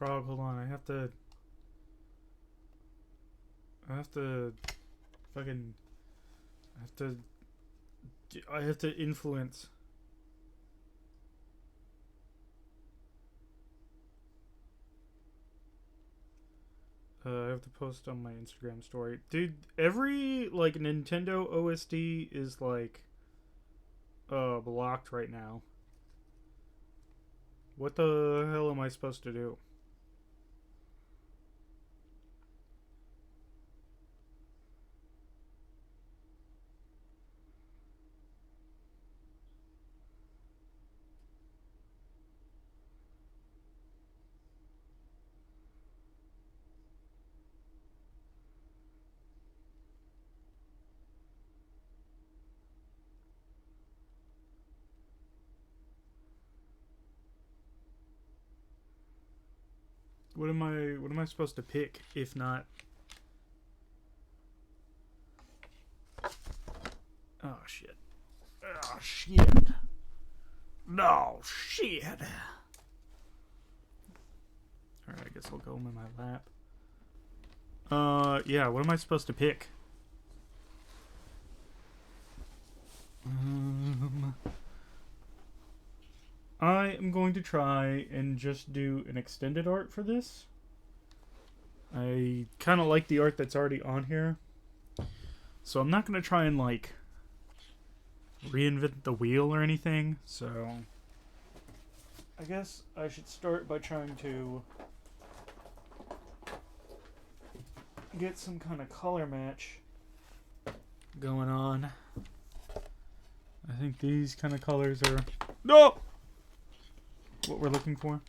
Frog, hold on. I have to fucking. I have to influence. I have to post on my Instagram story. Dude, every, like, Nintendo OSD is, like, blocked right now. What the hell am I supposed to do? What am I supposed to pick if not? Oh shit. Oh shit. No shit. Alright, I guess I'll go in my lap. Yeah, what am I supposed to pick? I am going to try and just do an extended art for this. I kind of like the art that's already on here. So I'm not going to try and, like, reinvent the wheel or anything. So I guess I should start by trying to get some kind of color match going on. I think these kind of colors are what we're looking for.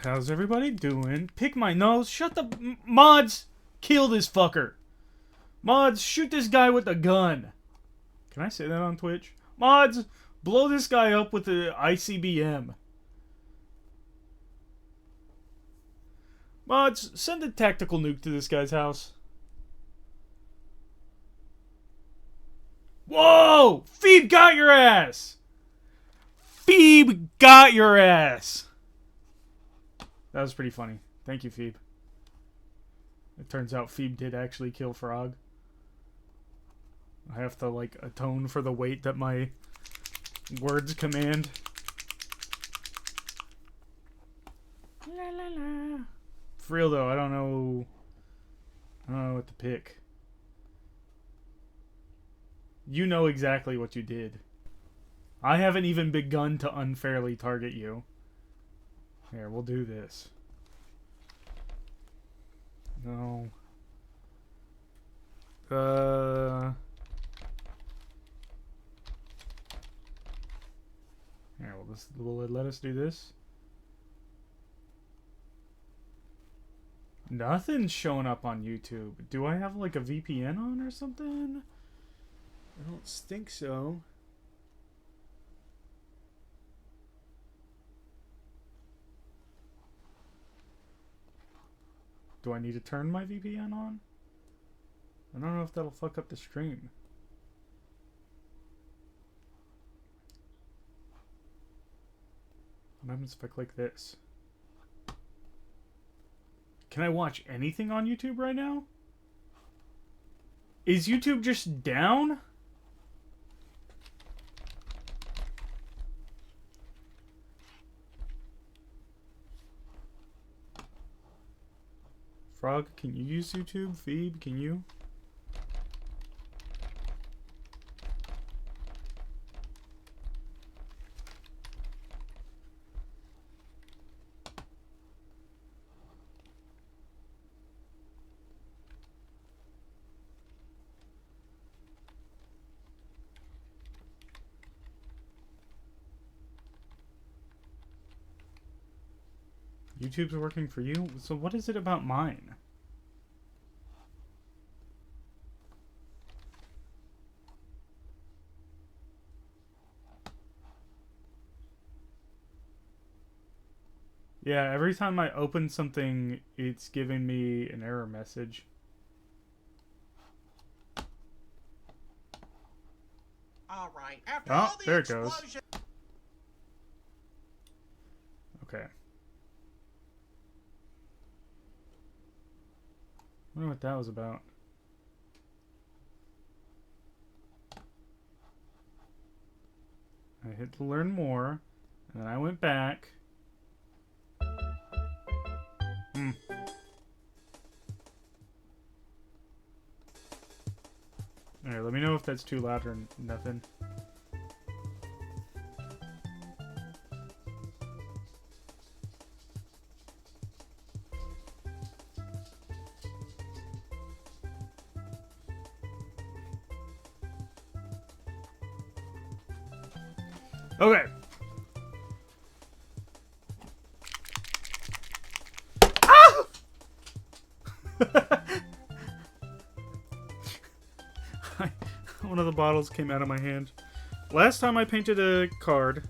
How's everybody doing? Pick my nose. Shut the mods. Kill this fucker. Mods, shoot this guy with a gun. Can I say that on Twitch? Mods, blow this guy up with the ICBM. Mods, send a tactical nuke to this guy's house. Whoa! Phoebe got your ass! Phoebe got your ass! That was pretty funny. Thank you, Phoebe. It turns out Phoebe did actually kill Frog. I have to, like, atone for the weight that my words command. La la la. For real though, I don't know what to pick. You know exactly what you did. I haven't even begun to unfairly target you. Here, we'll do this. No. Here, will it let us do this? Nothing's showing up on YouTube. Do I have, like, a VPN on or something? I don't think so. Do I need to turn my VPN on? I don't know if that'll fuck up the stream. What happens if I click this? Can I watch anything on YouTube right now? Is YouTube just down? Frog, can you use YouTube? Phoebe, can you? YouTube's working for you? So what is it about mine? Yeah, every time I open something, it's giving me an error message. All right. After Oh, all the there it goes. explosion. Okay. I wonder what that was about. I hit to learn more, and then I went back. Alright, let me know if that's too loud or nothing. Okay. Ah! One of the bottles came out of my hand. Last time I painted a card,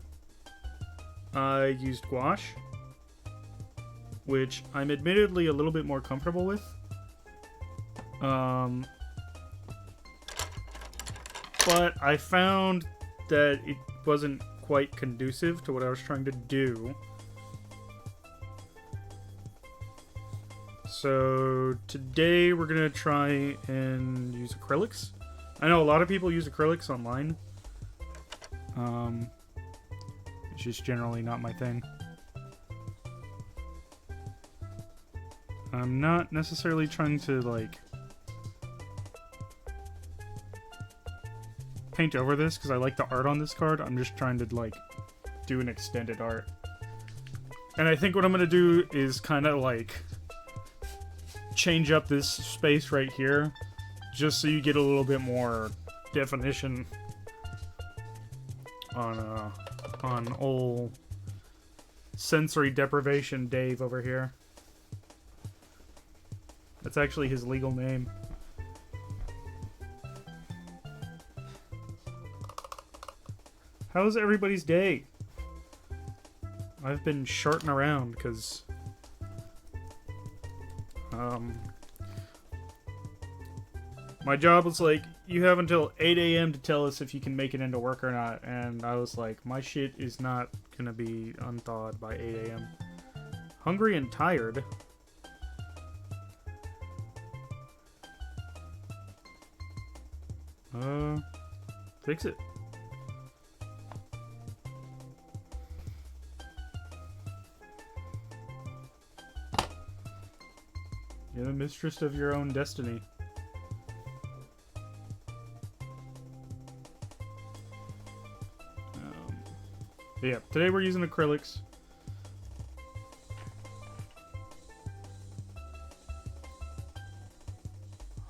I used gouache, which I'm admittedly a little bit more comfortable with. But I found that it wasn't quite conducive to what I was trying to do. So today we're gonna try and use acrylics. I know a lot of people use acrylics online. It's just generally not my thing. I'm not necessarily trying to like paint over this because I like the art on this card. I'm just trying to like do an extended art. And I think what I'm gonna do is kind of like change up this space right here just so you get a little bit more definition on old sensory deprivation Dave over here. That's actually his legal name. How's everybody's day? I've been shorting around because my job was like, you have until 8 a.m. to tell us if you can make it into work or not. And I was like, my shit is not gonna be unthawed by 8 a.m. Hungry and tired. Fix it. You're the mistress of your own destiny. Yeah, today we're using acrylics.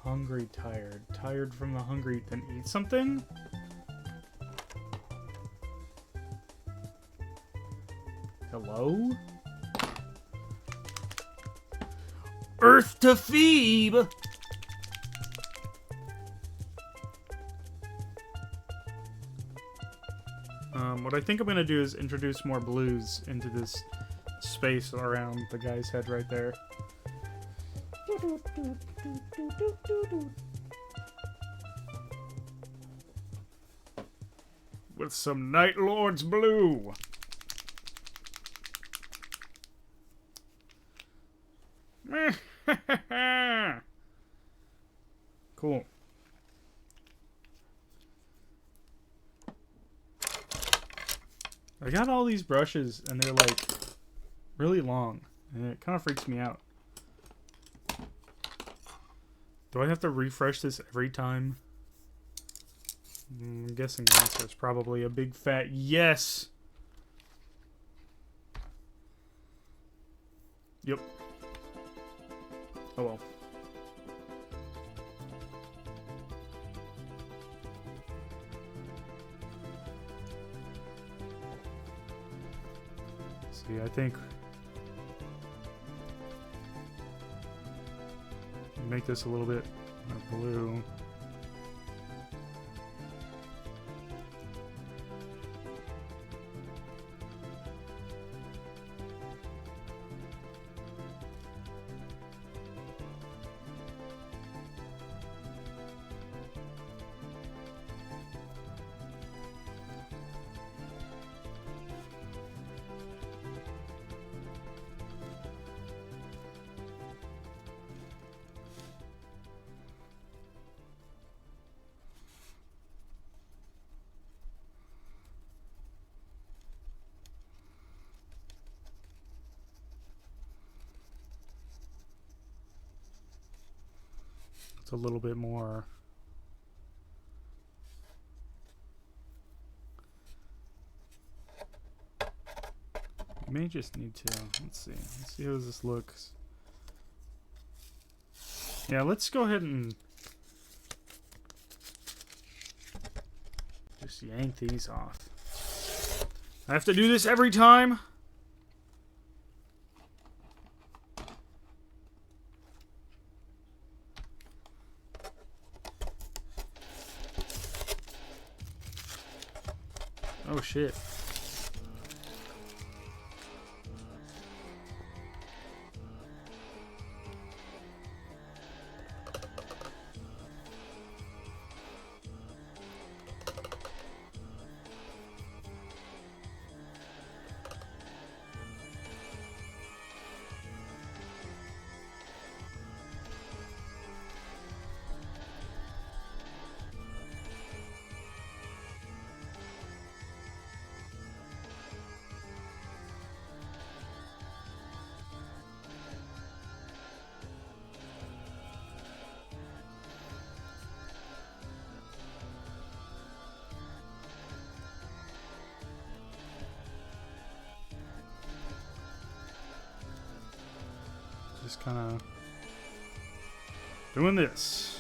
Hungry, tired. Tired from the hungry, then eat something? Hello? Earth to Phoebe! What I think I'm gonna do is introduce more blues into this space around the guy's head right there. With some Night Lord's blue. Cool. I got all these brushes and they're like really long and it kind of freaks me out. Do I have to refresh this every time? I'm guessing the answer is probably a big fat yes. Yep. Oh well. See, I think make this a little bit more blue. It's a little bit more. You may just need to. Let's see how this looks. Yeah, let's go ahead and just yank these off. I have to do this every time. Oh shit. Just kind of doing this.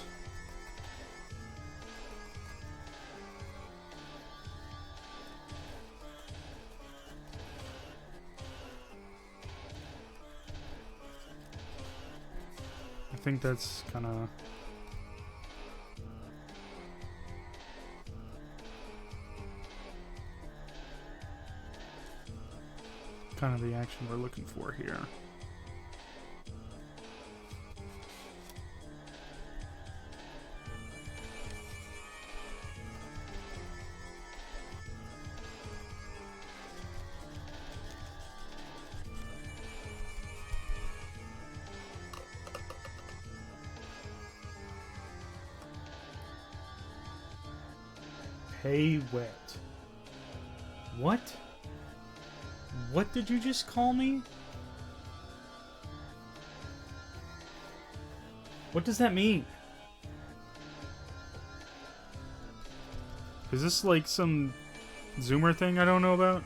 I think that's kind of the action we're looking for here. Pay wet. What? What did you just call me? What does that mean? Is this like some Zoomer thing I don't know about?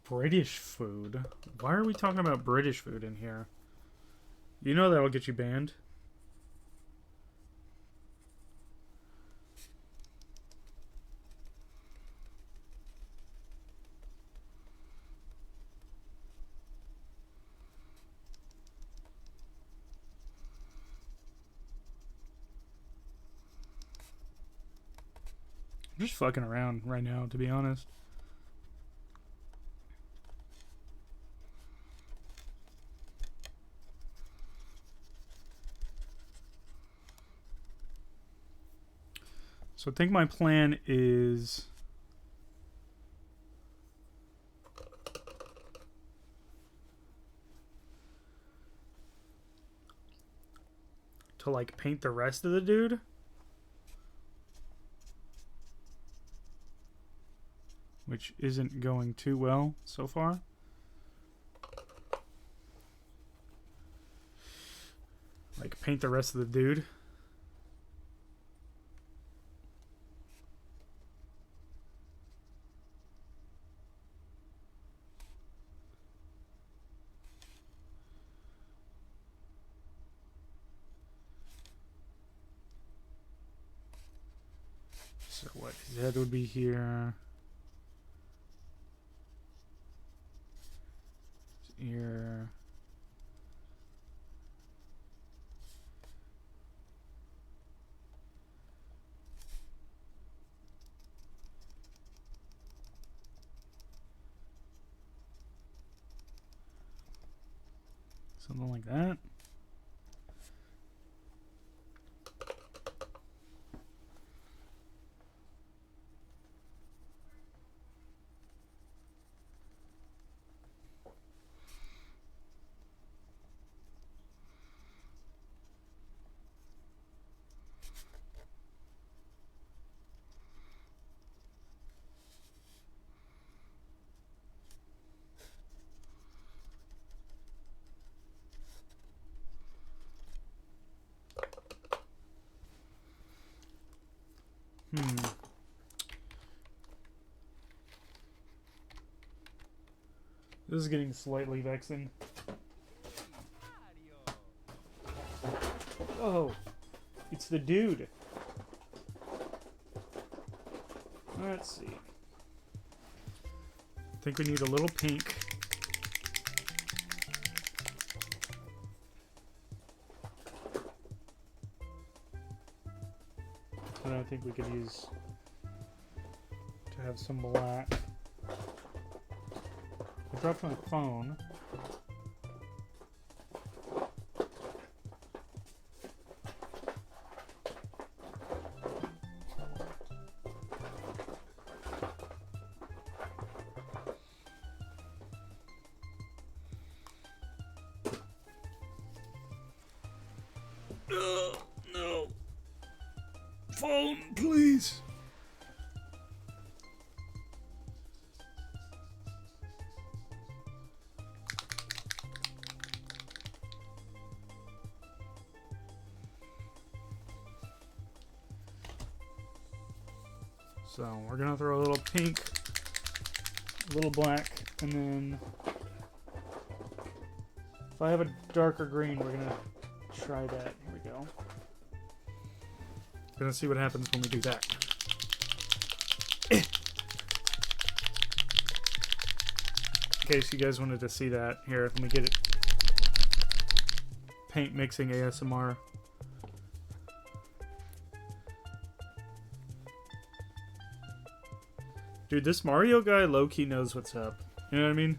British food? Why are we talking about British food in here? You know that'll get you banned. I'm just fucking around right now, to be honest. So I think my plan is to like paint the rest of the dude. Which isn't going too well so far. Like paint the rest of the dude. So what? His head would be here. His ear. Something like that. This is getting slightly vexing. Oh, it's the dude. Let's see. I think we need a little pink. And I think we could use to have some black. I dropped my phone. No. Phone, please. So we're gonna throw a little pink, a little black, and then if I have a darker green, we're gonna try that. Here we go. Gonna see what happens when we do that. In case you guys wanted to see that, here, let me get it. Paint mixing ASMR. Dude, this Mario guy low-key knows what's up. You know what I mean?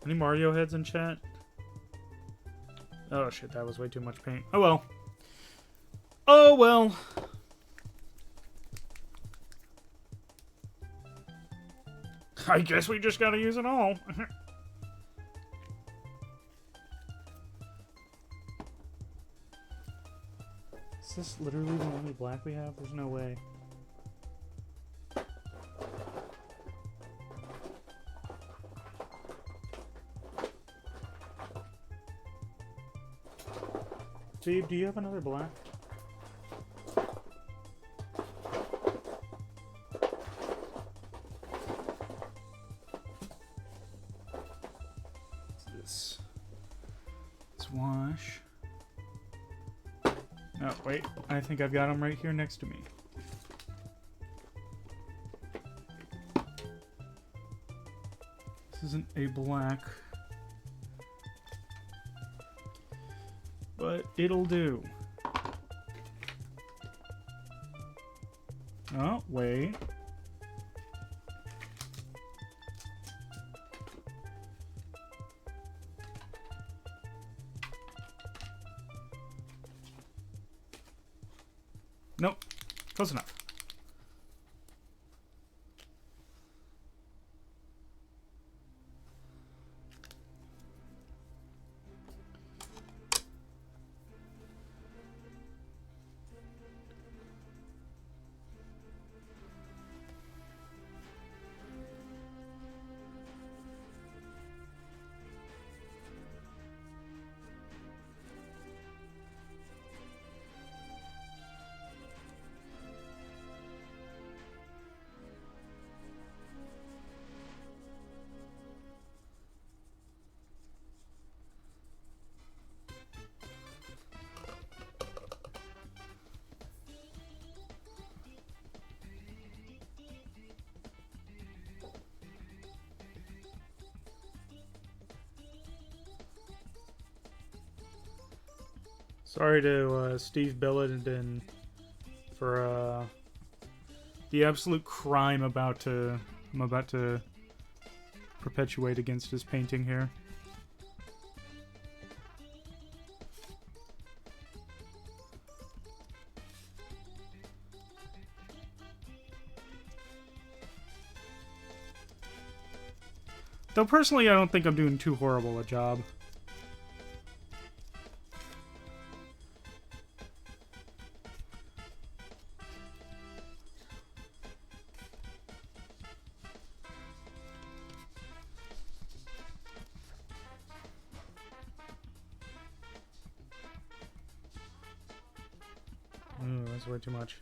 Any Mario heads in chat? Oh shit, that was way too much paint. Oh well. Oh well. I guess we just gotta use it all. Is this literally the only black we have? There's no way. Steve, do you have another black? What's this? Let's wash. No, wait. I think I've got them right here next to me. This isn't a black. But it'll do. Oh, wait. Nope. Close enough. Sorry to Steve Billenden for the absolute crime I'm about to perpetuate against his painting here. Though personally, I don't think I'm doing too horrible a job. That's way too much.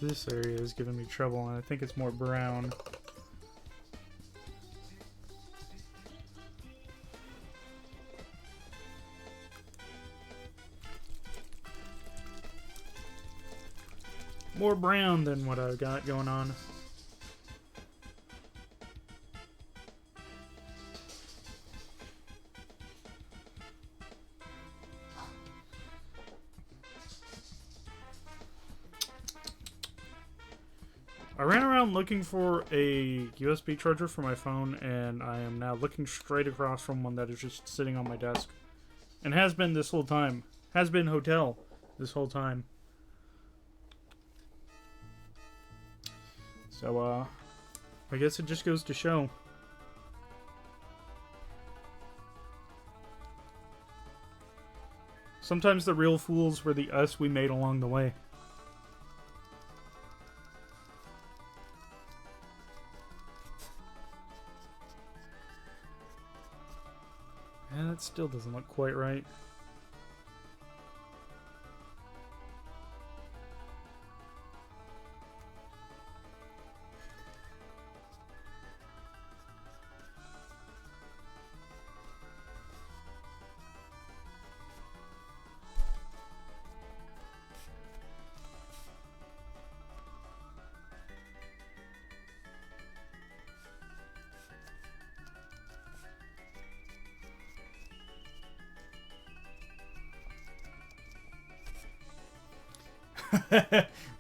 This area is giving me trouble, and I think it's more brown. More brown than what I've got going on. I ran around looking for a USB charger for my phone, and I am now looking straight across from one that is just sitting on my desk. And has been this whole time. Has been hotel this whole time. So, I guess it just goes to show. Sometimes the real fools were the us we made along the way. Yeah, that still doesn't look quite right.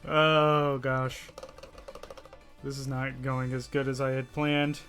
Oh gosh. This is not going as good as I had planned.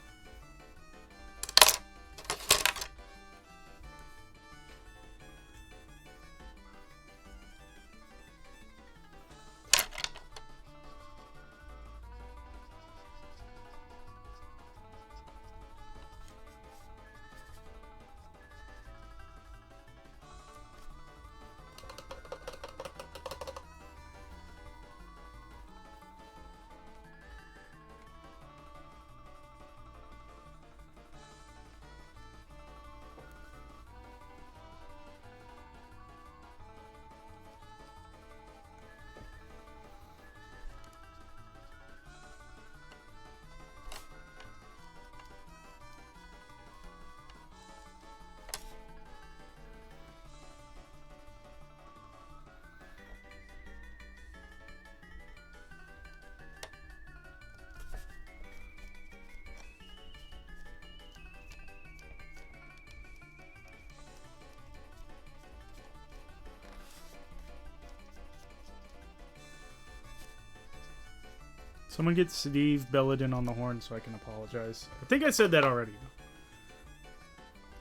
Someone get Steve Belladin on the horn so I can apologize. I think I said that already.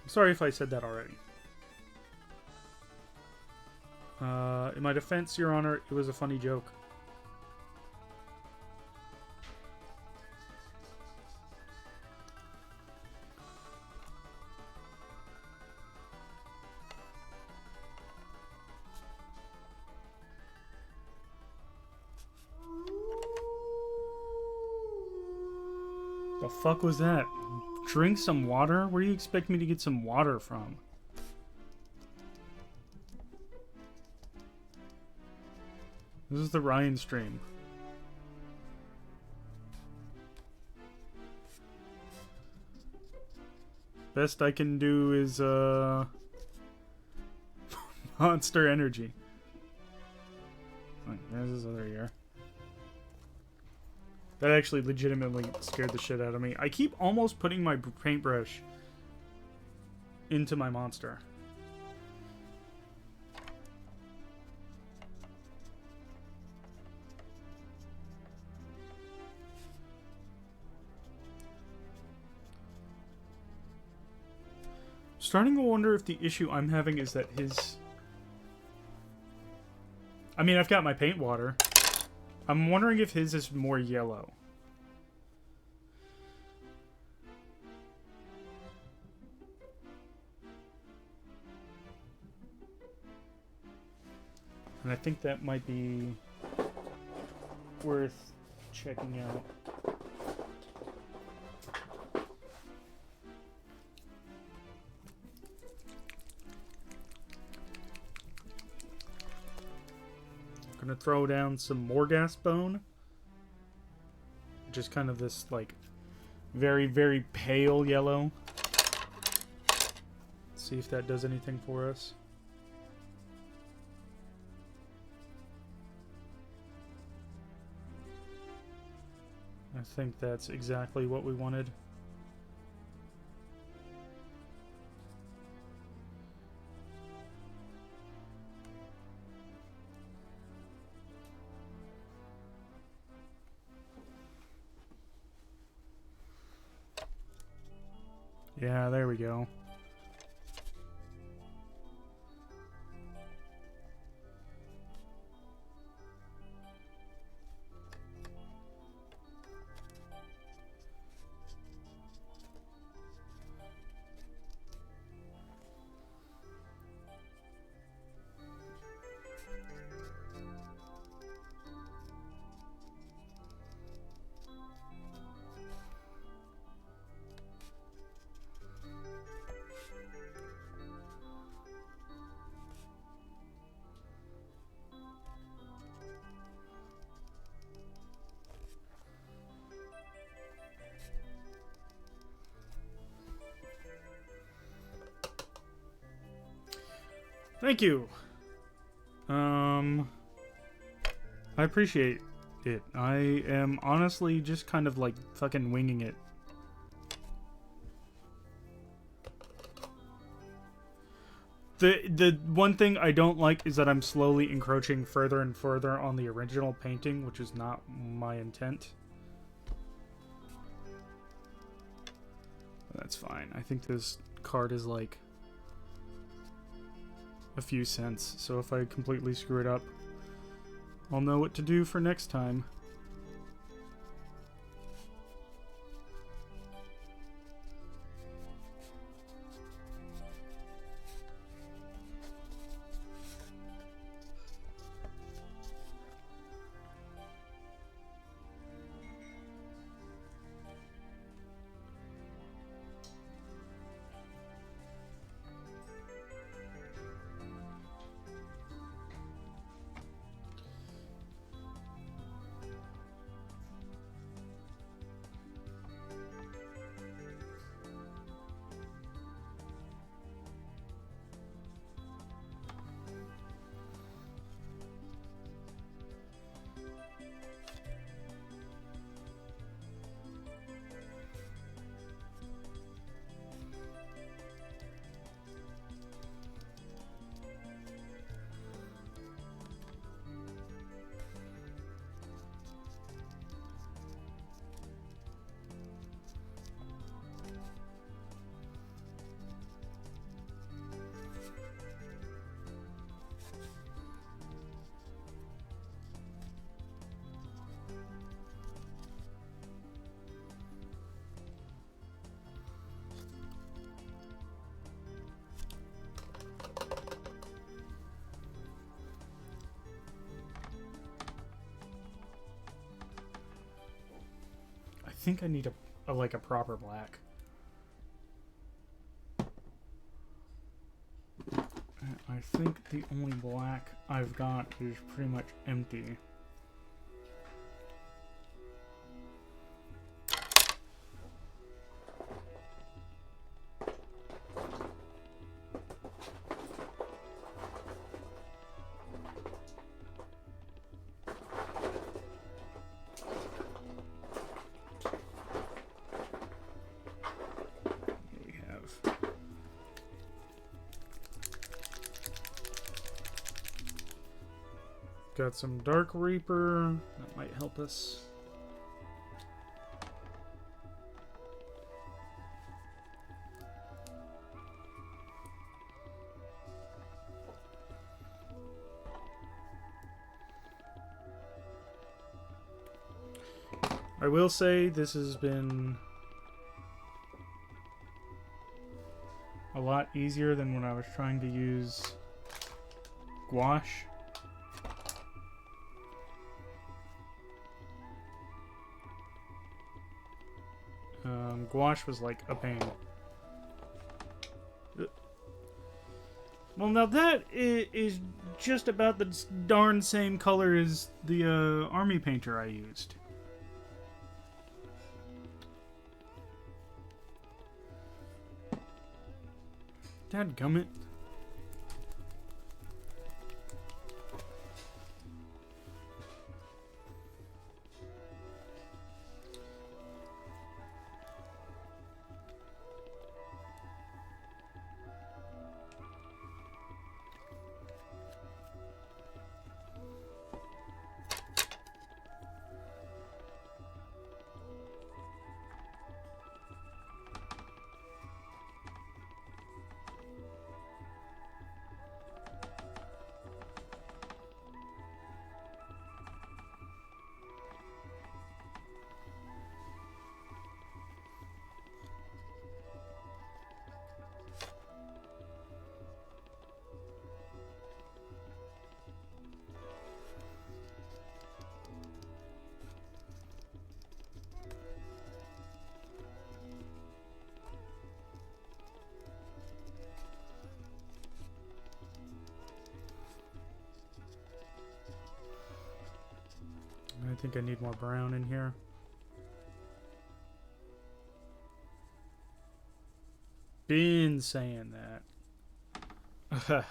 I'm sorry if I said that already. In my defense, Your Honor, it was a funny joke. The fuck was that? Drink some water? Where do you expect me to get some water from? This is the Ryan stream. Best I can do is, Monster Energy. Oh, there's this other ear. That actually legitimately scared the shit out of me. I keep almost putting my paintbrush into my monster. Starting to wonder if the issue I'm having is that his I mean, I've got my paint water. I'm wondering if his is more yellow. And I think that might be worth checking out. I'm gonna throw down some Morghast bone. Just kind of this, like, very, very pale yellow. See if that does anything for us. I think that's exactly what we wanted. Yeah, there we go. Thank you. I appreciate it. I am honestly just kind of like fucking winging it. The one thing I don't like is that I'm slowly encroaching further and further on the original painting, which is not my intent. That's fine. I think this card is like a few cents, so if I completely screw it up, I'll know what to do for next time. I think I need a like a proper black. I think the only black I've got is pretty much empty. Got some Dark Reaper. That might help us. I will say this has been a lot easier than when I was trying to use gouache. Gouache was like a pain. Well, now that is just about the darn same color as the army painter I used. Dadgummit. I think I need more brown in here. Been saying that.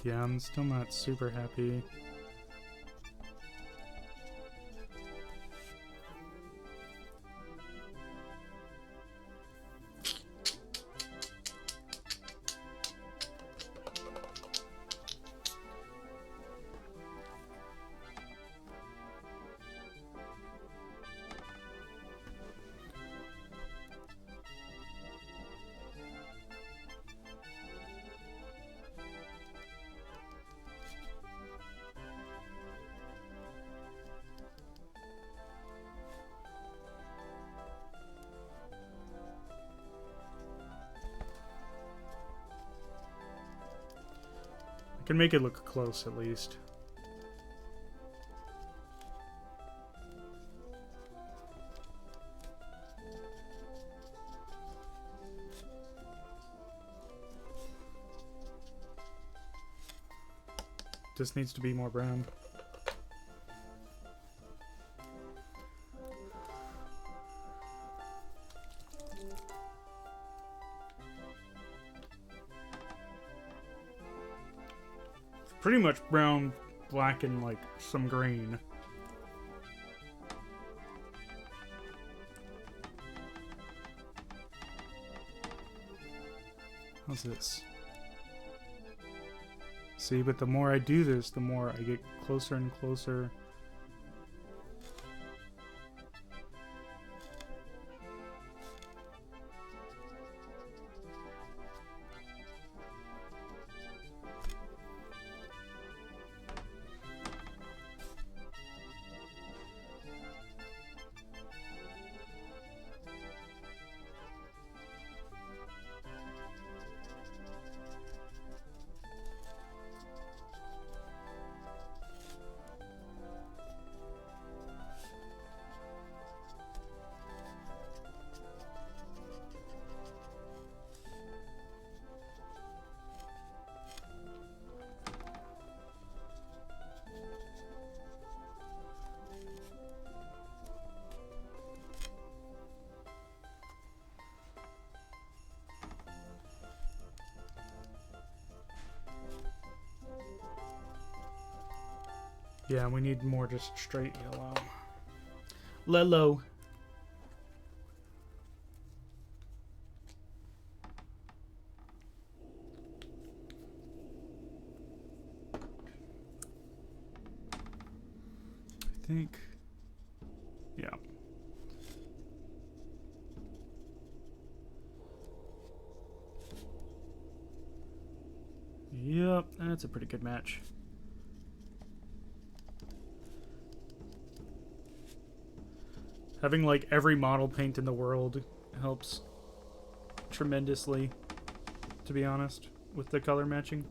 Yeah, I'm still not super happy. I can make it look close at least. Just needs to be more brown. Pretty much brown, black, and like some green. How's this? See, but the more I do this, the more I get closer and closer. Yeah, we need more just straight yellow. Lello. I think Yeah. Yep, that's a pretty good match. Having like every model paint in the world helps tremendously, to be honest, with the color matching.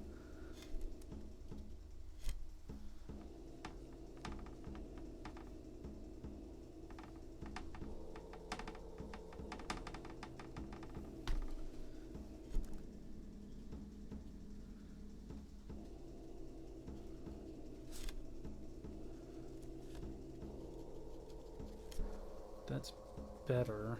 That's better.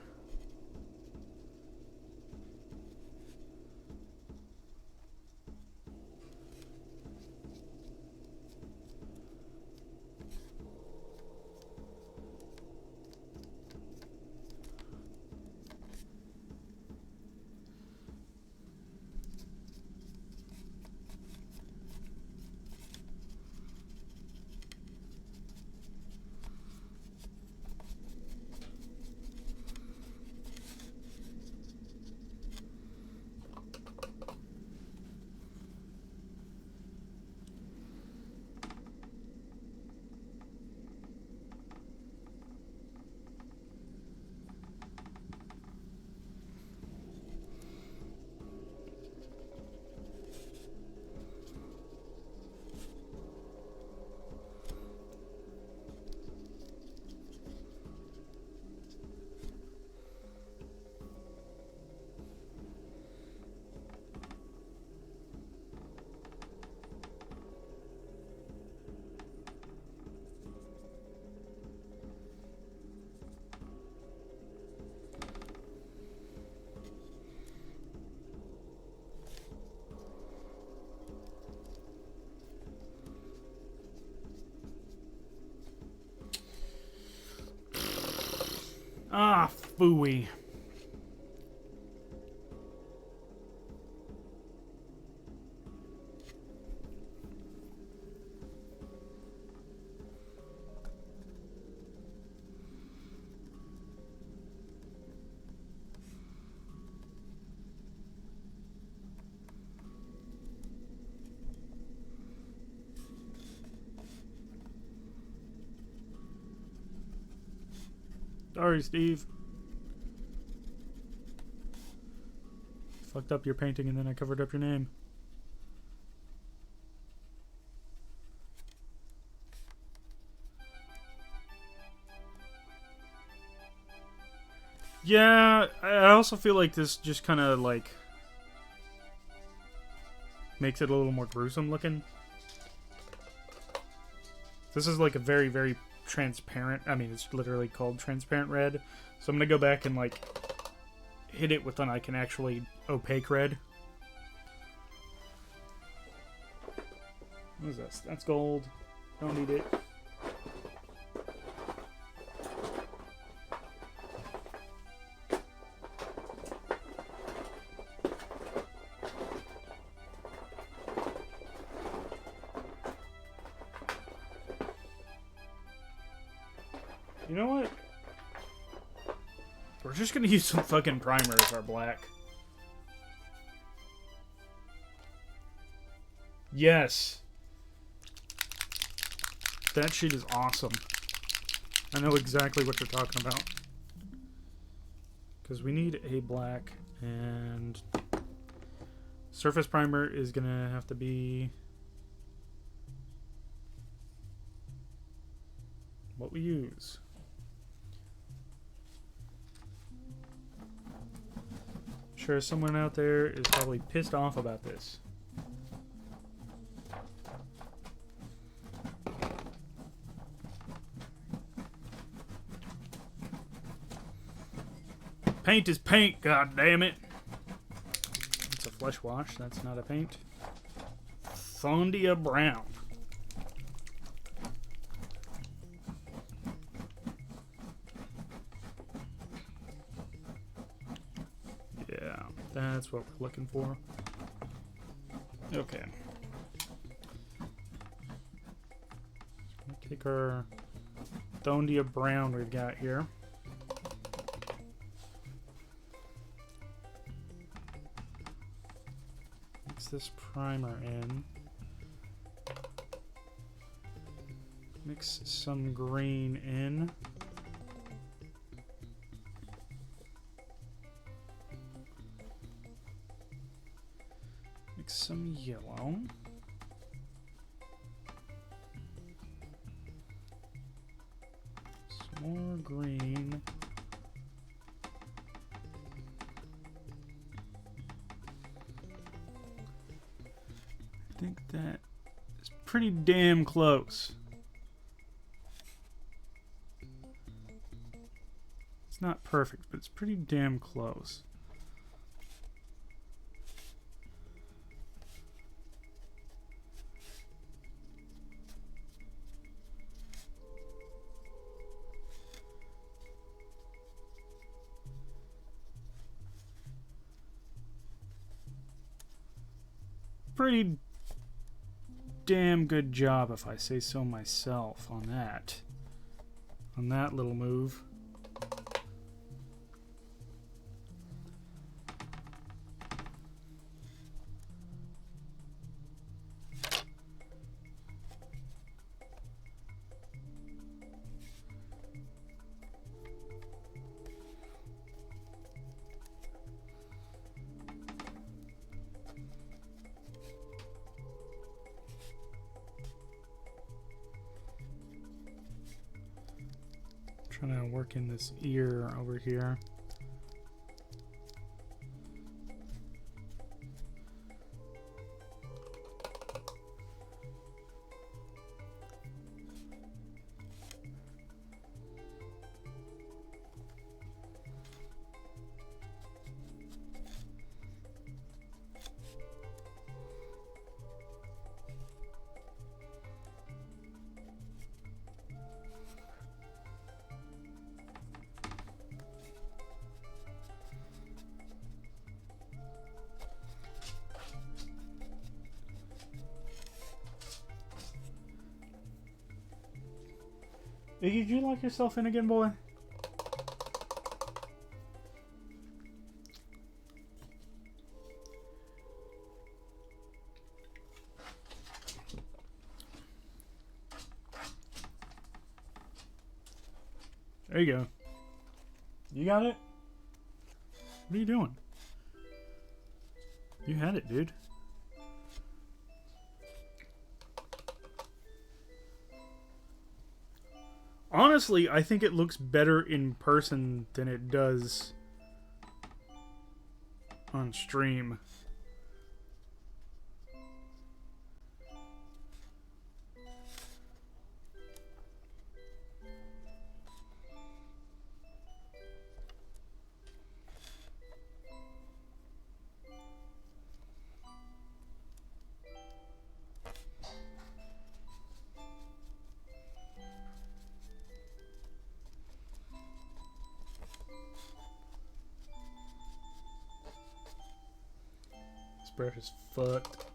Ah, phooey. Sorry, Steve. Fucked up your painting and then I covered up your name. Yeah, I also feel like this just kind of like makes it a little more gruesome looking. This is like a very, very transparent, I mean, it's literally called transparent red. So I'm going to go back and like hit it with like an actually opaque red. What is this? That's gold. Don't need it. You know what? We're just gonna use some fucking primer as our black. Yes. That shit is awesome. I know exactly what you're talking about. Because we need a black, and surface primer is gonna have to be what we use. Sure, someone out there is probably pissed off about this. Paint is paint, god damn it. It's a flesh wash, that's not a paint. Thondia Brown. Yeah, that's what we're looking for. Okay. Take our Thondia Brown we've got here. Mix this primer in. Mix some green in. Mix some yellow. Some more green. I think that is pretty damn close. It's not perfect, but it's pretty damn close. Pretty damn good job, if I say so myself, on that. On that little move. Trying to work in this ear over here. Iggy, did you lock yourself in again, boy? There you go. You got it? What are you doing? You had it, dude. Honestly, I think it looks better in person than it does on stream. Brush is fucked.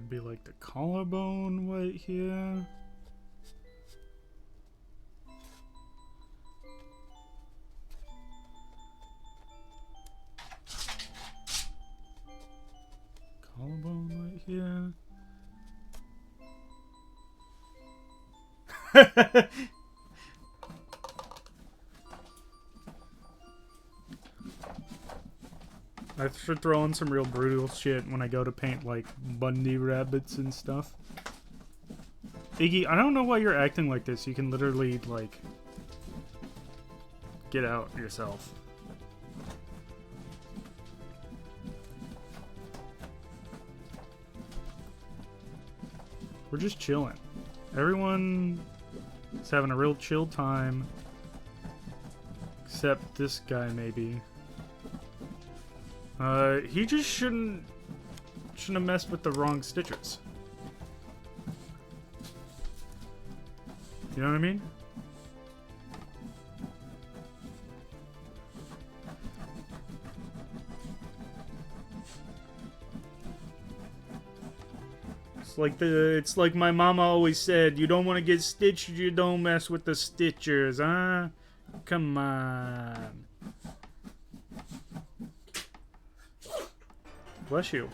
Be like the collarbone right here. Collarbone right here. for throwing some real brutal shit when I go to paint, like, bunny rabbits and stuff. Iggy, I don't know why you're acting like this. You can literally, like, get out yourself. We're just chilling. Everyone is having a real chill time. Except this guy, maybe. He just shouldn't have messed with the wrong stitches. You know what I mean? It's like my mama always said, you don't want to get stitched, you don't mess with the stitchers, huh? Come on. Bless you.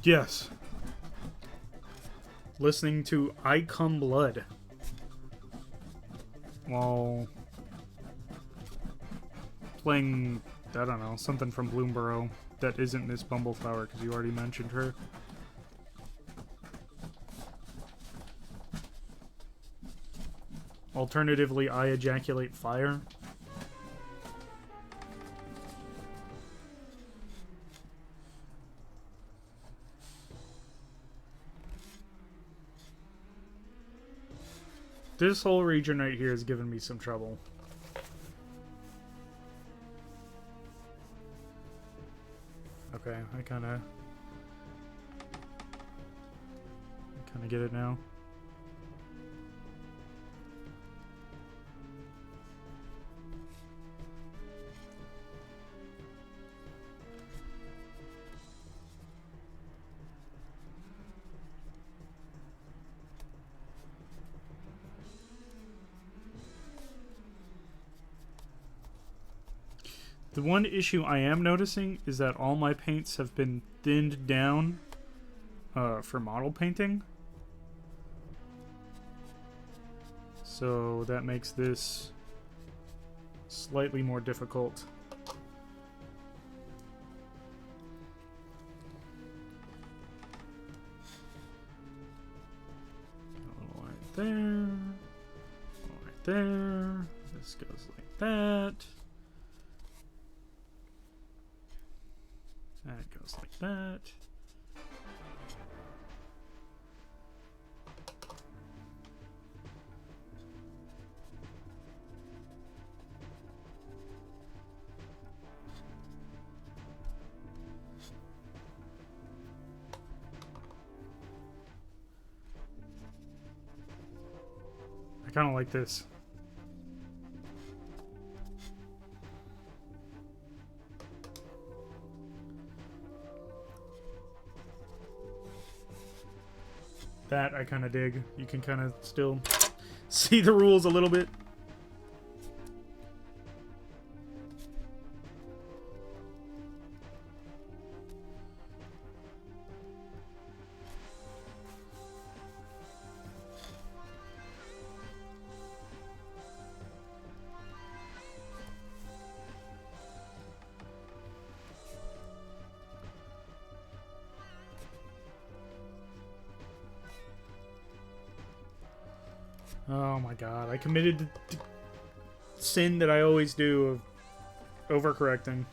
Yes. Listening to I Come Blood while playing, I don't know, something from Bloomborough that isn't Miss Bumbleflower because you already mentioned her. Alternatively, I Ejaculate Fire. This whole region right here is giving me some trouble. Okay, I kinda get it now. The one issue I am noticing is that all my paints have been thinned down for model painting. So that makes this slightly more difficult. Right there. Right there. This goes like that. That goes like that. I kind of like this. That I kind of dig. You can kind of still see the rules a little bit. Oh my god, I committed the sin that I always do of overcorrecting.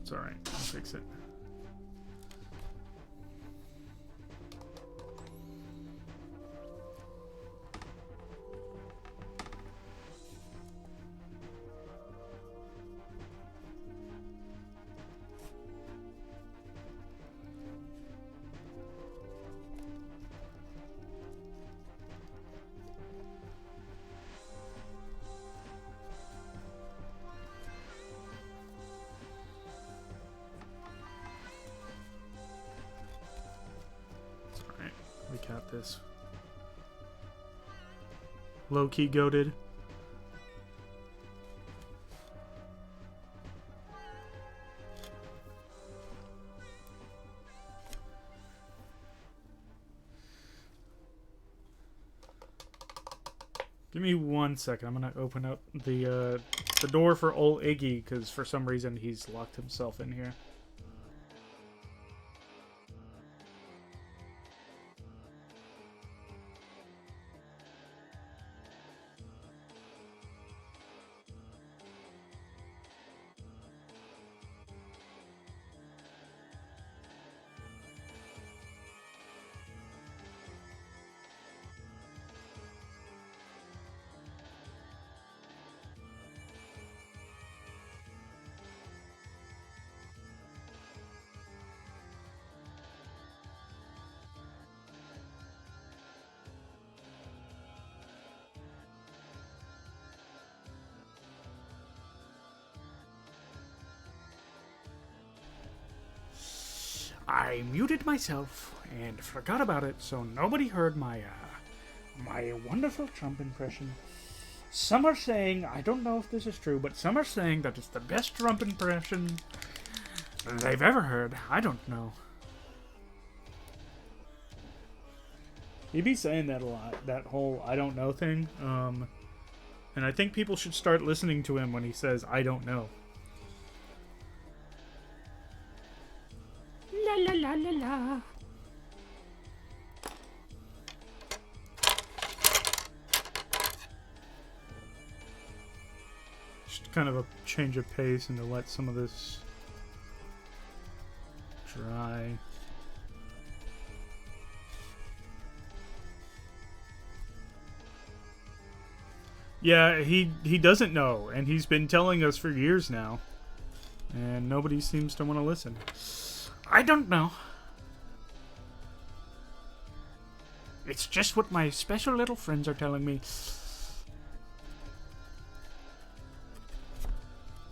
It's alright, I'll fix it. recap this. Low-key goated. Give me 1 second. I'm gonna open up the door for old Iggy because for some reason he's locked himself in here. I muted myself and forgot about it, so nobody heard my wonderful Trump impression. Some are saying, I don't know if this is true, but some are saying that it's the best Trump impression they've ever heard. I don't know. He'd be saying that a lot, that whole I don't know thing. And I think people should start listening to him when he says, I don't know. La la la la la. Just kind of a change of pace and to let some of this dry. Yeah, he doesn't know, and he's been telling us for years now. And nobody seems to want to listen. I don't know. It's just what my special little friends are telling me.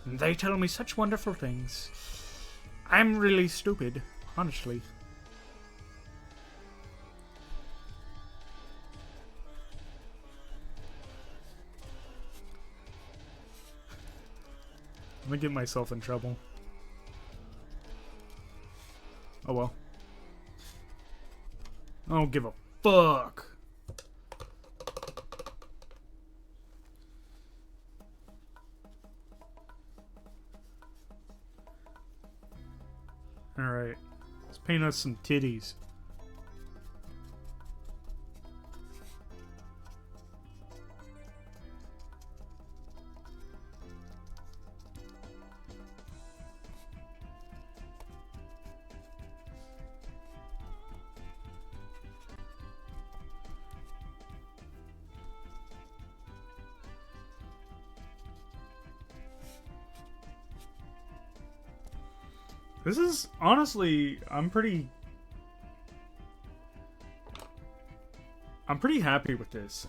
They tell me such wonderful things. I'm really stupid, honestly. I'm gonna get myself in trouble. Oh well. I don't give a fuck. Alright. Let's paint us some titties. This is, honestly, I'm pretty happy with this.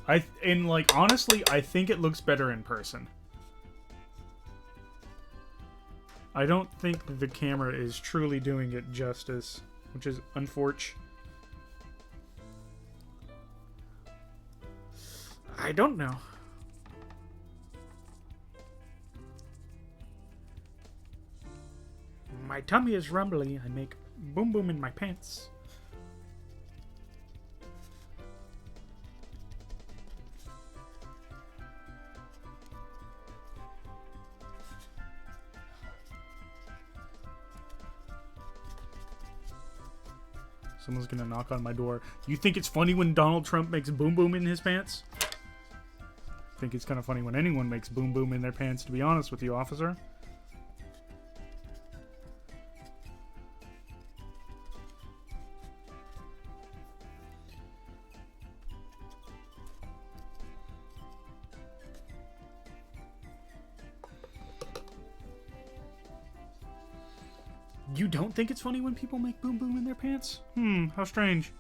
Honestly, I think it looks better in person. I don't think that the camera is truly doing it justice, which is unfortunate. I don't know. My tummy is rumbly. I make boom boom in my pants. Someone's gonna knock on my door. You think it's funny when Donald Trump makes boom boom in his pants? I think it's kind of funny when anyone makes boom boom in their pants, to be honest with you, officer. You don't think it's funny when people make boom boom in their pants? How strange.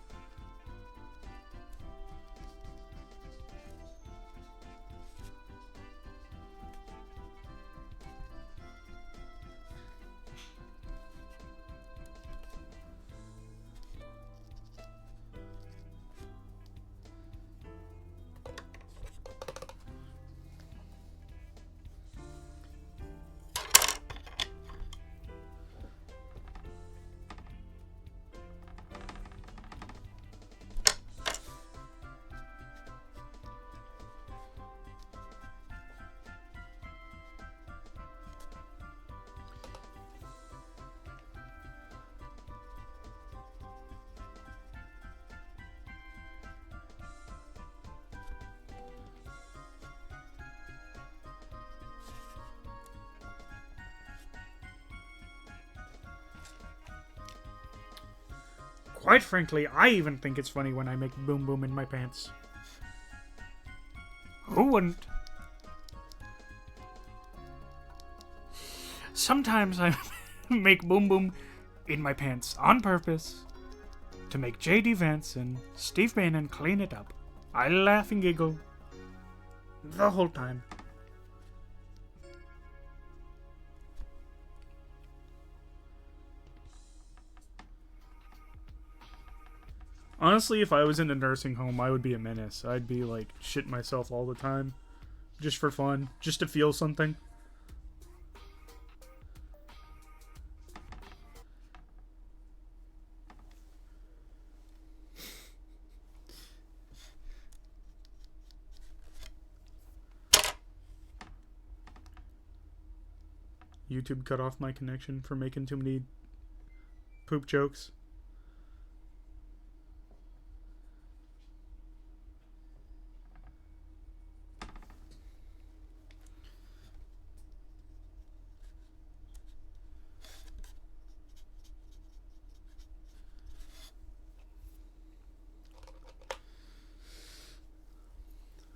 Quite frankly, I even think it's funny when I make boom boom in my pants. Who wouldn't? Sometimes I make boom boom in my pants on purpose to make J.D. Vance and Steve Bannon clean it up. I laugh and giggle the whole time. Honestly, if I was in a nursing home, I would be a menace. I'd be like shitting myself all the time. Just for fun. Just to feel something. YouTube cut off my connection for making too many poop jokes.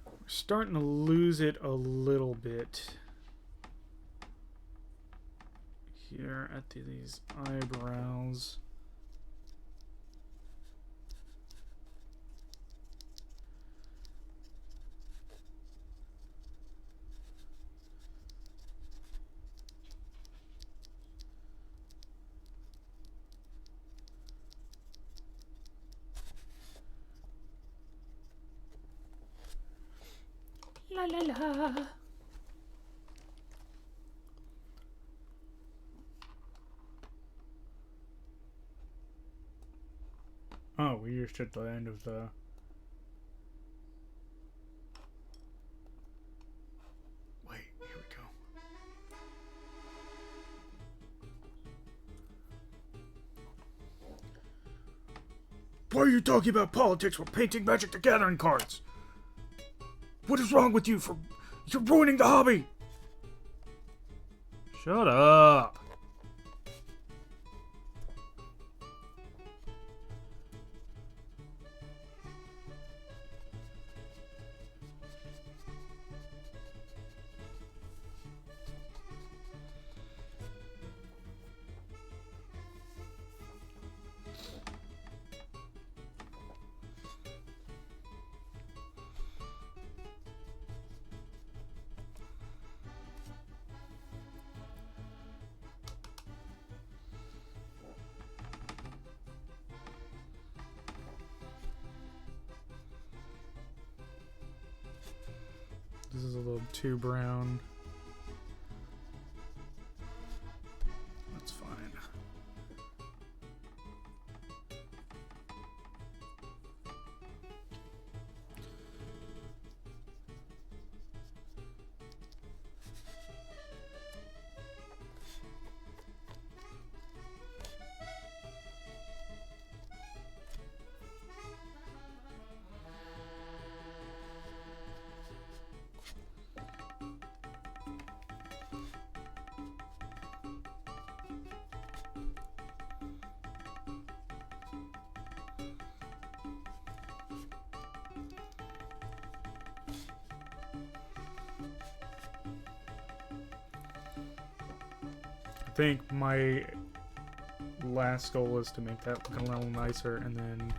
We're starting to lose it a little bit here at these eyebrows. La la la. Oh, we just at the end of the... Wait, here we go. Why are you talking about politics while painting Magic the Gathering cards? What is wrong with you for... You're ruining the hobby! Shut up. This is a little too brown. That's fine. I think my last goal is to make that look a little nicer, and then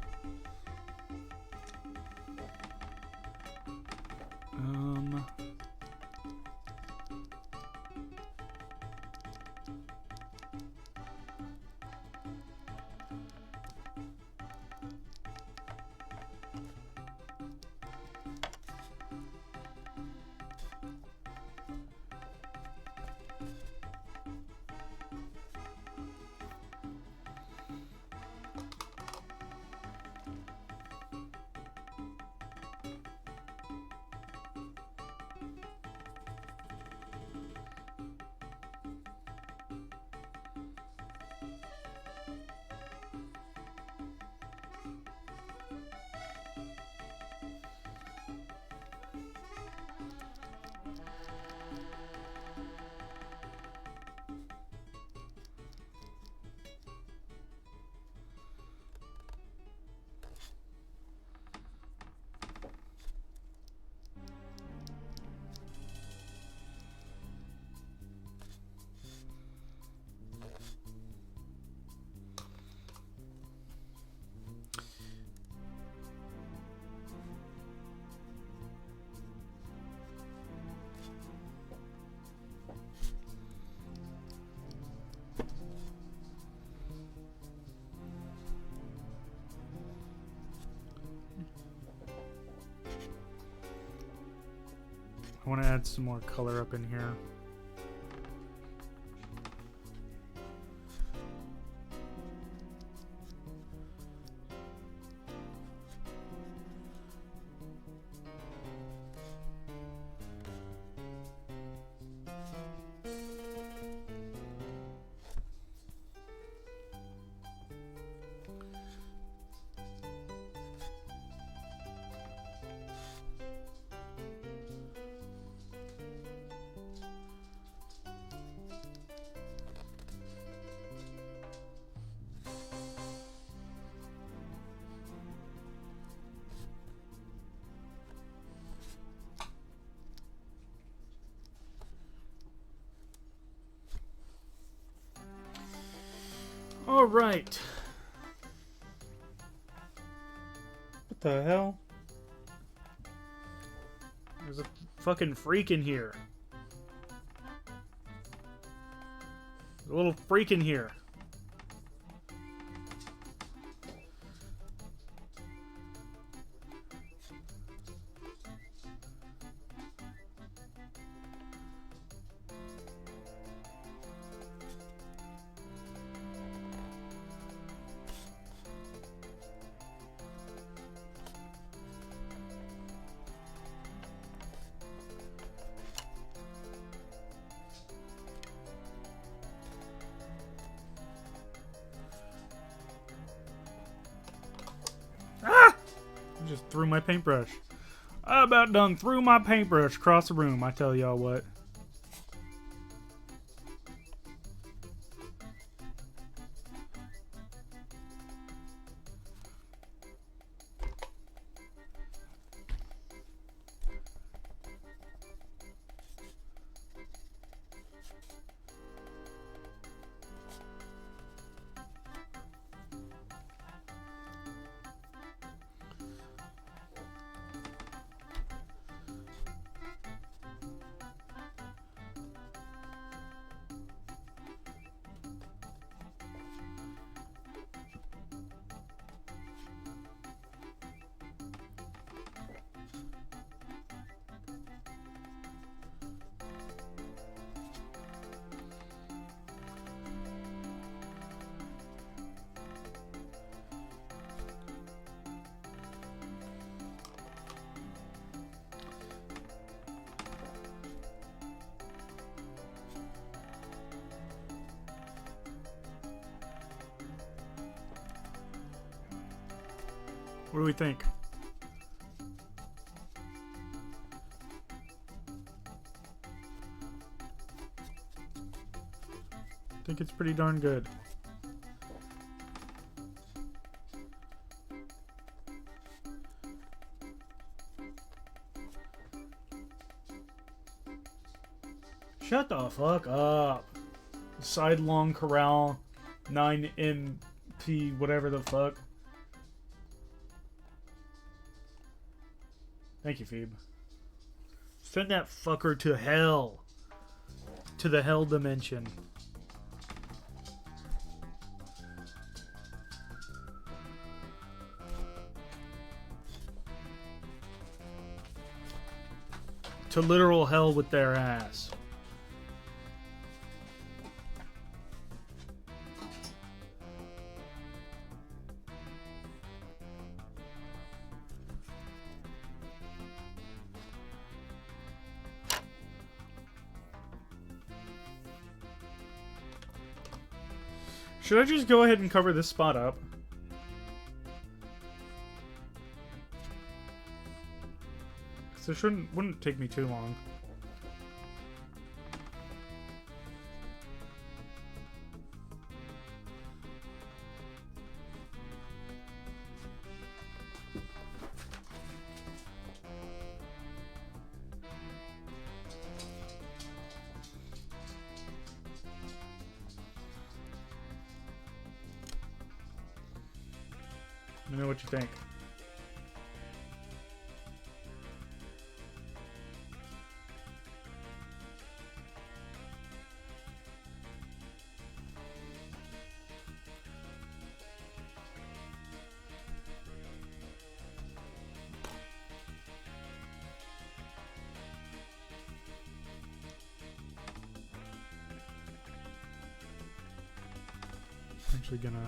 want to add some more color up in here. All right. What the hell? There's a fucking freak in here. There's a little freak in here. Ah! I just threw my paintbrush. I about done threw my paintbrush across the room, I tell y'all what. What do we think? I think it's pretty darn good. Shut the fuck up. Sidelong Corral 9MP whatever the fuck. Thank you, Phoebe. Send that fucker to hell. To the hell dimension. To literal hell with their ass. Should I just go ahead and cover this spot up? Because it wouldn't take me too long. Let me know what you think. Actually gonna...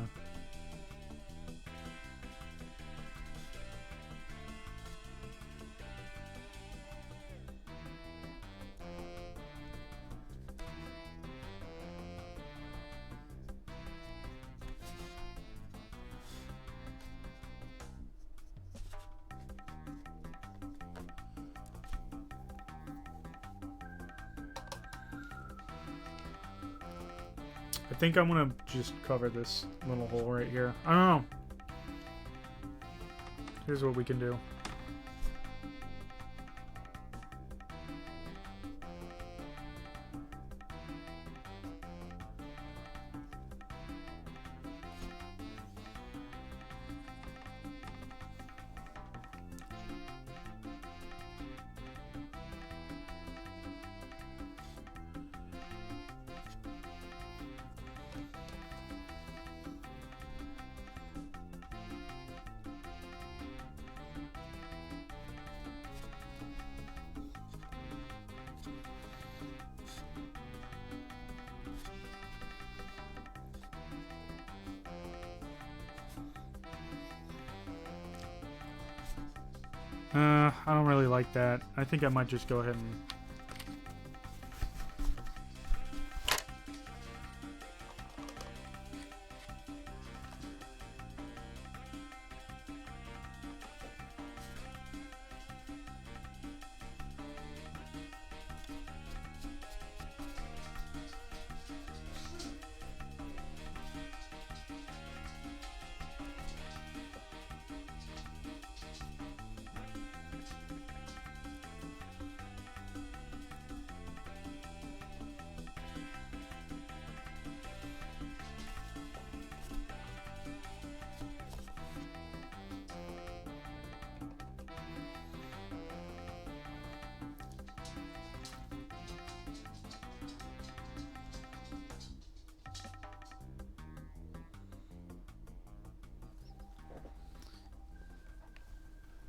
I think I'm gonna just cover this little hole right here. I don't know. Here's what we can do. I don't really like that. I think I might just go ahead and...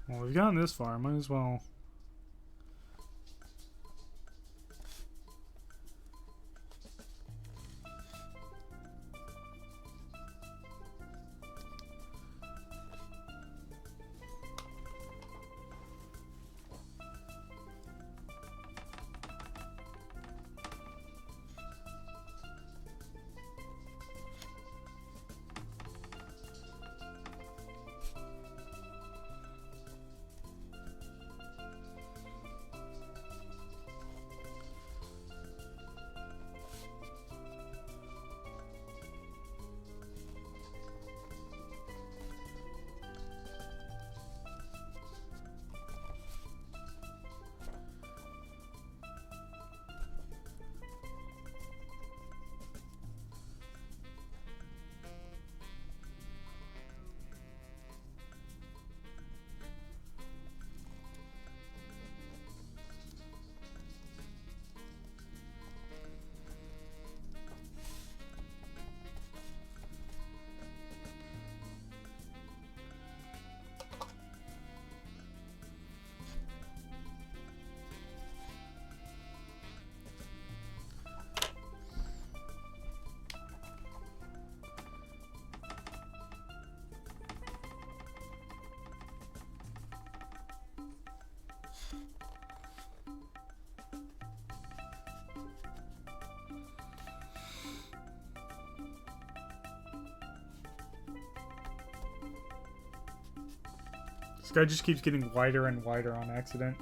Well, we've gotten this far. Might as well... This guy just keeps getting wider and wider on accident.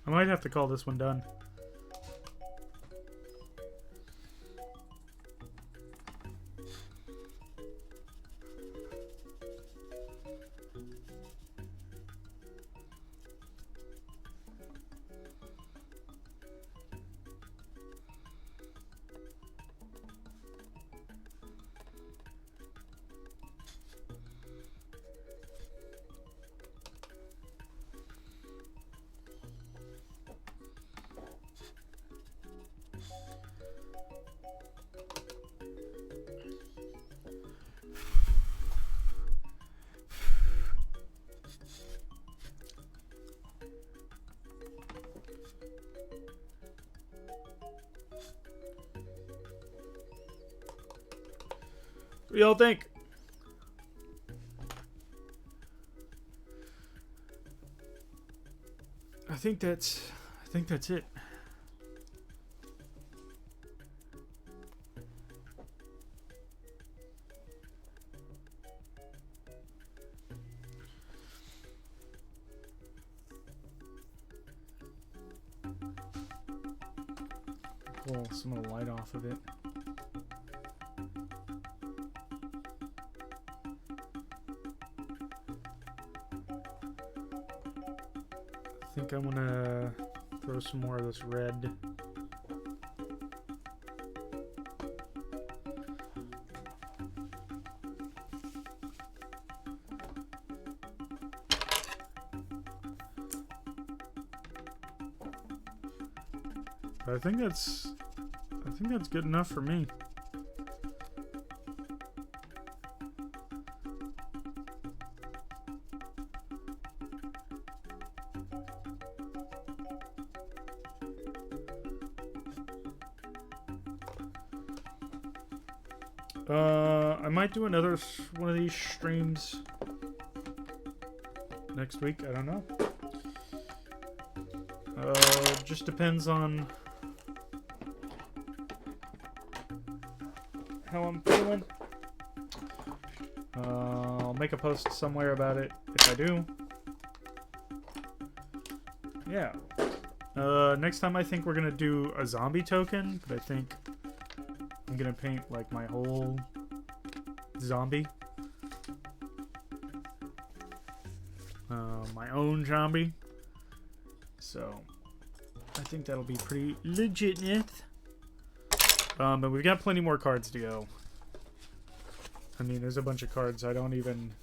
I might have to call this one done. What do y'all think? I think that's it. Pull some of the light off of it. I think I'm gonna throw some more of this red. But I think that's good enough for me. I might do another one of these streams next week. I don't know. Just depends on how I'm feeling. I'll make a post somewhere about it if I do. Yeah. Next time I think we're gonna do a zombie token, but I think I'm gonna paint like my whole zombie. My own zombie. So I think that'll be pretty legit. But we've got plenty more cards to go. I mean, there's a bunch of cards I don't even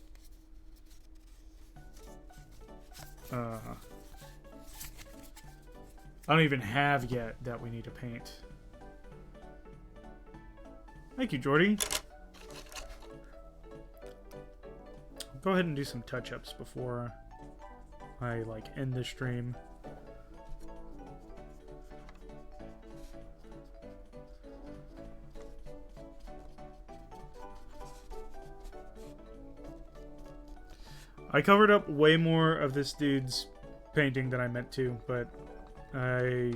have yet that we need to paint. Thank you, Jordy. I'll go ahead and do some touch-ups before I end the stream. I covered up way more of this dude's painting than I meant to, but I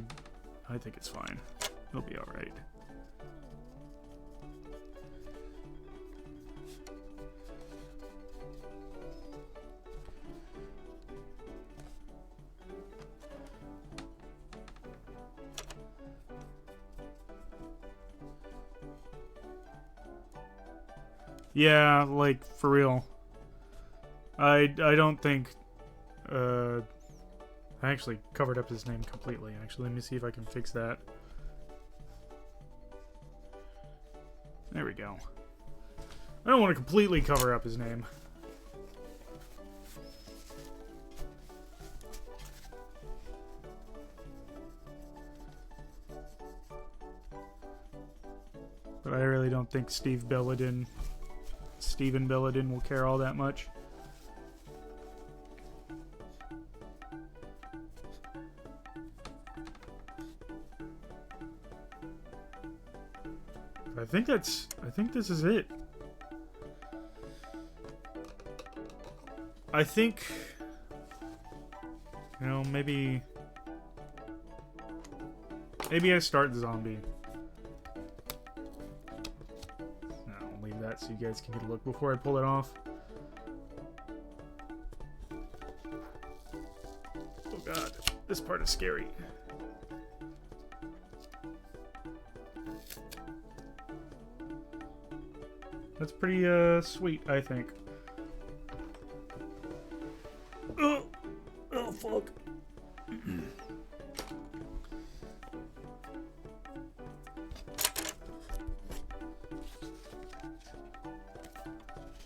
think it's fine. It'll be all right. Yeah, like for real. I don't think I actually covered up his name completely. Actually, let me see if I can fix that. There we go. I don't want to completely cover up his name. But I really don't think Steven Belladin will care all that much. I think this is it. I think, you know, maybe I start zombie. No, I'll leave that so you guys can get a look before I pull it off. Oh God. This part is scary. That's pretty sweet, I think. Oh, oh fuck.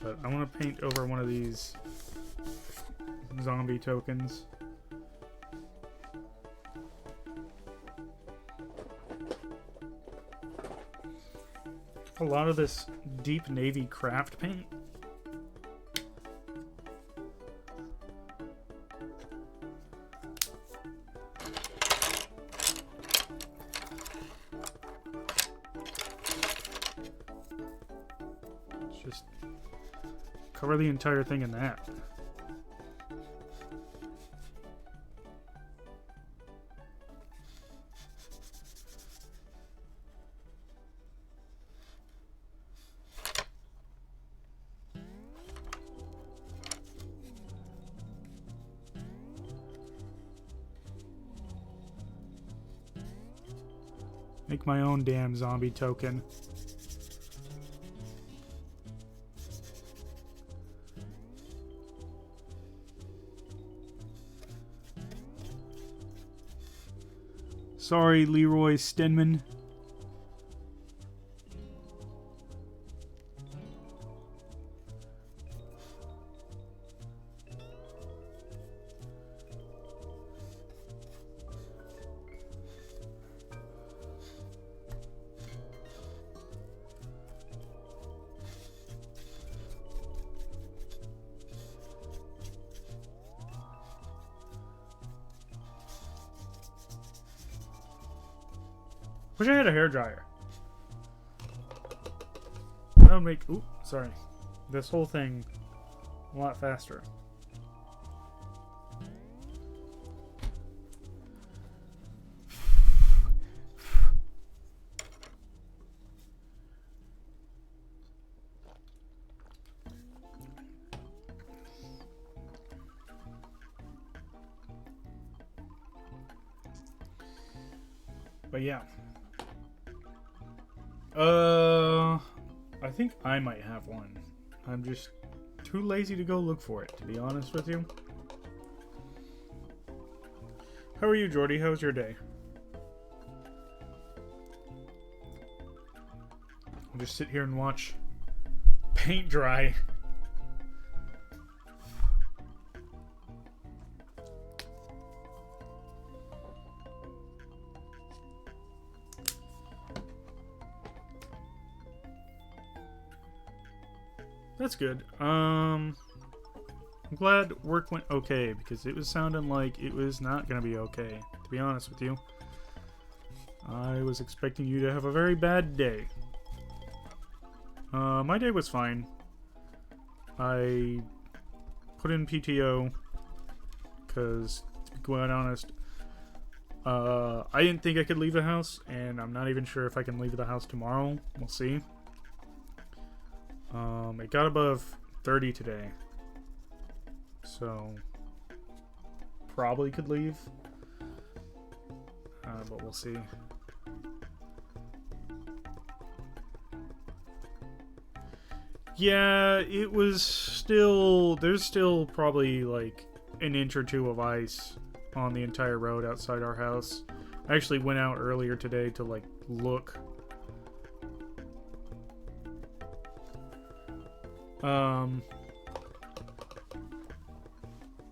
But I want to paint over one of these zombie tokens. A lot of this deep navy craft paint. Just cover the entire thing in that. Make my own damn zombie token. Sorry, Leroy Stenman. Wish I had a hairdryer. That would make, ooh, sorry, this whole thing a lot faster. But yeah. I think I might have one. I'm just too lazy to go look for it, to be honest with you. How are you, Jordy? How's your day? I'll just sit here and watch paint dry. That's good. I'm glad work went okay, because it was sounding like it was not going to be okay, to be honest with you. I was expecting you to have a very bad day. My day was fine. I put in PTO, because, to be quite honest, I didn't think I could leave the house, and I'm not even sure if I can leave the house tomorrow. We'll see. It got above 30 today, so probably could leave, but we'll see. Yeah, it was still, there's still probably like an inch or two of ice on the entire road outside our house. I actually went out earlier today to like look.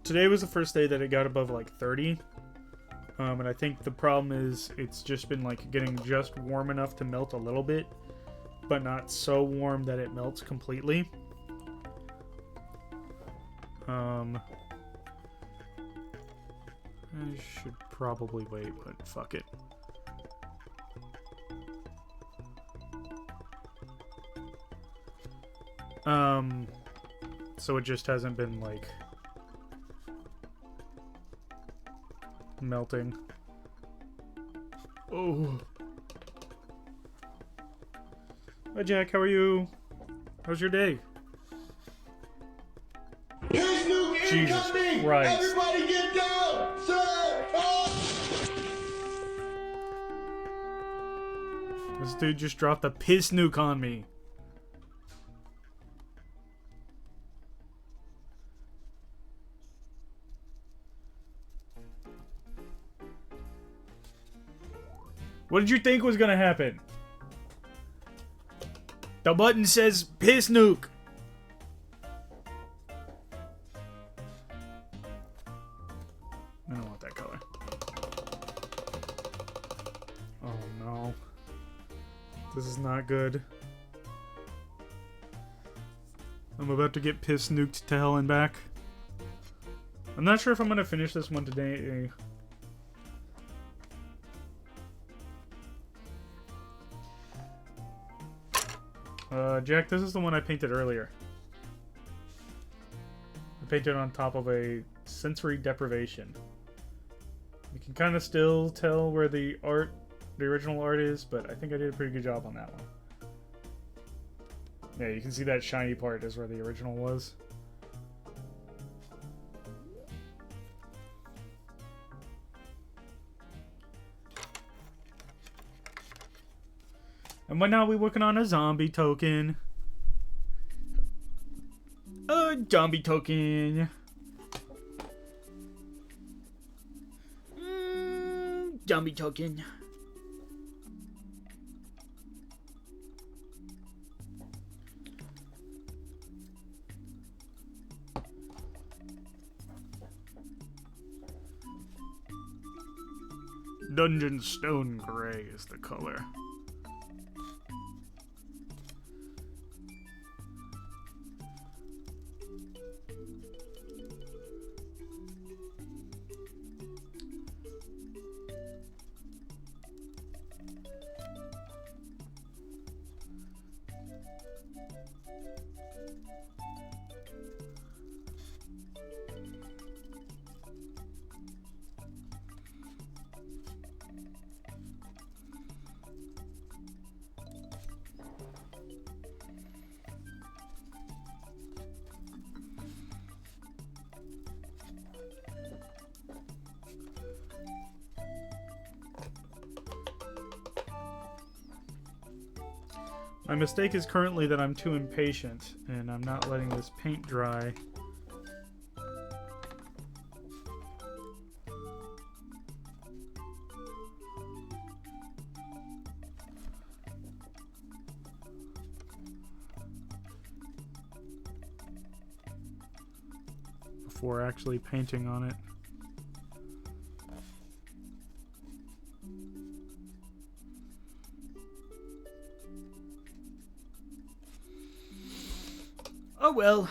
Today was the first day that it got above like 30. And I think the problem is it's just been like getting just warm enough to melt a little bit, but not so warm that it melts completely. I should probably wait, but fuck it. So it just hasn't been like melting. Oh. Hi Jack, how are you? How's your day? Jesus Christ. Everybody get down! Sir! Oh! This dude just dropped a piss nuke on me. What did you think was gonna happen? The button says piss nuke. I don't want that color. Oh no. This is not good. I'm about to get piss nuked to hell and back. I'm not sure if I'm gonna finish this one today. Jack, this is the one I painted earlier. I painted on top of a sensory deprivation. You can kind of still tell where the original art is, but I think I did a pretty good job on that one. Yeah, you can see that shiny part is where the original was. And by now we're working on a zombie token. A zombie token. Zombie token. Dungeon Stone Gray is the color. My mistake is currently that I'm too impatient, and I'm not letting this paint dry. Before actually painting on it. Oh well.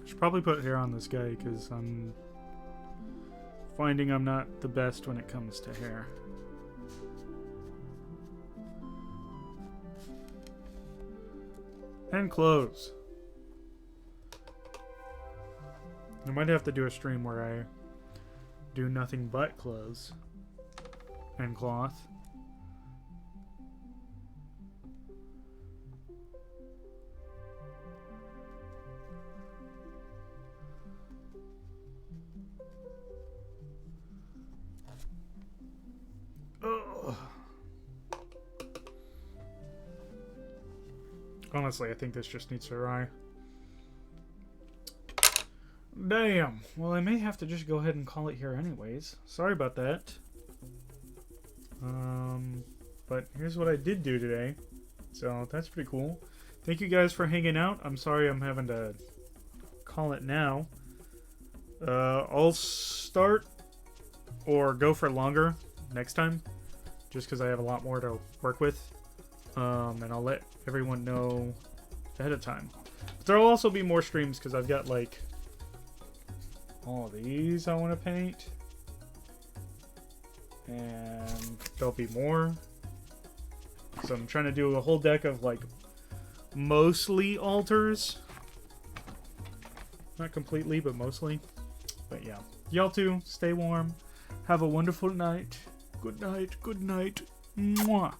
Should probably put hair on this guy because I'm finding I'm not the best when it comes to hair. And clothes. I might have to do a stream where I do nothing but clothes and cloth. Honestly, I think this just needs to dry. Damn. Well, I may have to just go ahead and call it here anyways. Sorry about that. But here's what I did do today. So, that's pretty cool. Thank you guys for hanging out. I'm sorry I'm having to call it now. I'll start or go for longer next time, just because I have a lot more to work with. And I'll let everyone know ahead of time. But there'll also be more streams because I've got like all these I want to paint. And there'll be more. So I'm trying to do a whole deck of like mostly altars. Not completely, but mostly. But yeah. Y'all too, stay warm. Have a wonderful night. Good night. Good night. Mwah.